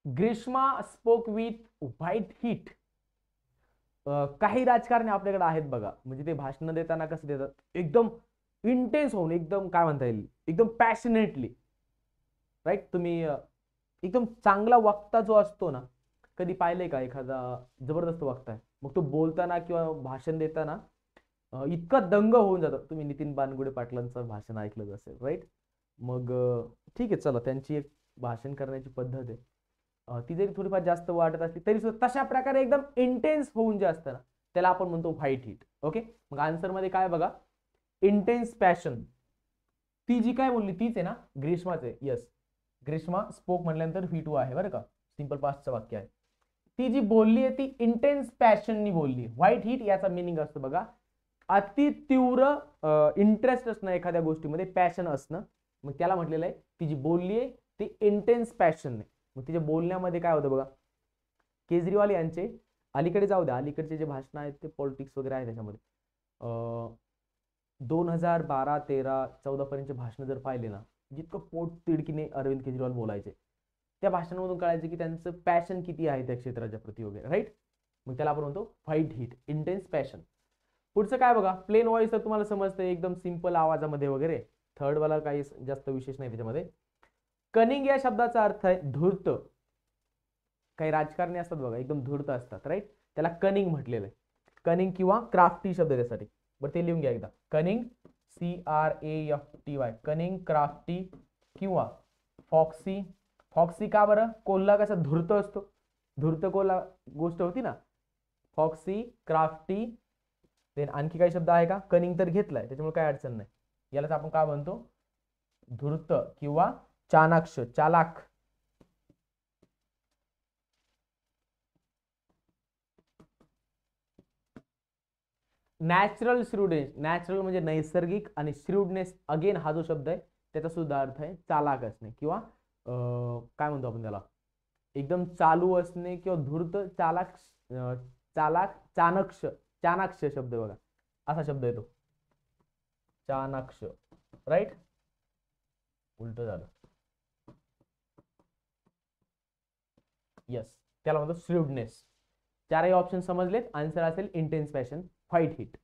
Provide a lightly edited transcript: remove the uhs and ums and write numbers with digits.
Grishma spoke with white hit. काही राजकारणी आपल्याकडे आहेत बघा, म्हणजे ते भाषण देताना कसं देतात, एकदम इंटेन्स होऊन, एकदम काय म्हणता येईल, एकदम पॅशनेटली. राईट. तुम्ही एकदम चांगला वक्ता जो असतो ना, कधी पाहिलंय का एखादा जबरदस्त वक्ता आहे, मग तो बोलताना किंवा भाषण देताना इतका दंग होऊन जातं. तुम्ही नितीन बानगुडे पाटलांचं भाषण ऐकलंच असेल, राईट. मग ठीक आहे, चला, त्यांची एक भाषण करण्याची पद्धत आहे. ती जरी थोडीफार जास्त वाटत असली तरी सुद्धा तशा प्रकारे एकदम इंटेन्स होऊन जे असतं ना, त्याला आपण म्हणतो व्हाईट हिट. ओके. मग आन्सर मध्ये काय बघा, इंटेन्स पॅशन. ती जी काय बोलली तीच आहे ना, ग्रीष्माच आहे. येस, ग्रीष्मा स्पोक म्हटल्यानंतर व्ही टू आहे बरं का, सिंपल पास्टचं वाक्य आहे. ती जी बोलली आहे ती इंटेन्स पॅशननी बोलली. व्हाईट हिट याचा मिनिंग असतो बघा, अति तीव्र इंटरेस्ट असणं एखाद्या गोष्टीमध्ये, पॅशन असणं. मग त्याला म्हटलेलं आहे ती जी बोलली आहे ती इंटेन्स पॅशन आहे. मग तिच्या बोलण्यामध्ये काय होतं बघा, केजरीवाल यांचे अलीकडे जाऊ द्या, अलीकडचे जे भाषण आहेत ते पॉलिटिक्स वगैरे आहे त्याच्यामध्ये, 2012, 13, 14 पर्यंतचे भाषण जर पाहिले ना, जितकं पोट तिडकीने अरविंद केजरीवाल बोलायचे, त्या भाषणामधून कळायचे की त्यांचं पॅशन किती आहे त्या क्षेत्राच्या प्रती वगैरे, राईट. मग त्याला आपण म्हणतो व्हाईट हिट, इंटेन्स पॅशन. पुढचं काय बघा, प्लेन व्हॉइस तर तुम्हाला समजतं, एकदम सिंपल आवाजामध्ये वगैरे. थर्ड वाला काही जास्त विशेष नाही त्याच्यामध्ये. कनिंग या शब्दाचा अर्थ आहे धूर्त. काही राजकारणी असतात बघा, एकदम धूर्त असतात, राईट. त्याला कनिंग म्हटलेलं आहे. कनिंग किंवा क्राफ्टी शब्द त्यासाठी. बरं, ते लिहून घ्या एकदा. कनिंग, CRAFTY, कनिंग, क्राफ्टी किंवा फॉक्सी. फॉक्सी का बरं? कोल्हा कसा धूर्त असतो, धूर्त कोल्हा गोष्ट होती ना. Foxy, crafty. देन आणखी काही शब्द आहे का? कनिंग तर घेतलाय त्याच्यामुळे काही अडचण नाही. यालाच आपण काय म्हणतो, धूर्त किंवा चाणाक्ष, चालाक. नॅचरल श्रूडनेस, नॅचरल म्हणजे नैसर्गिक, आणि श्रूडनेस अगेन हा जो शब्द आहे त्याचा सुद्धा अर्थ आहे चालाक असणे किंवा काय म्हणतो आपण त्याला, एकदम चालू असणे किंवा धूर्त, चालाक, चालाक, चाणक्य. चाणाक्ष शब्द बघा, असा शब्द येतो चाणाक्ष, राईट. उलट झालं. येस, त्याला म्हणतो श्रूडनेस. चारही ऑप्शन समजलेत. आन्सर असेल इंटेन्स पॅशन, व्हाईट हिट.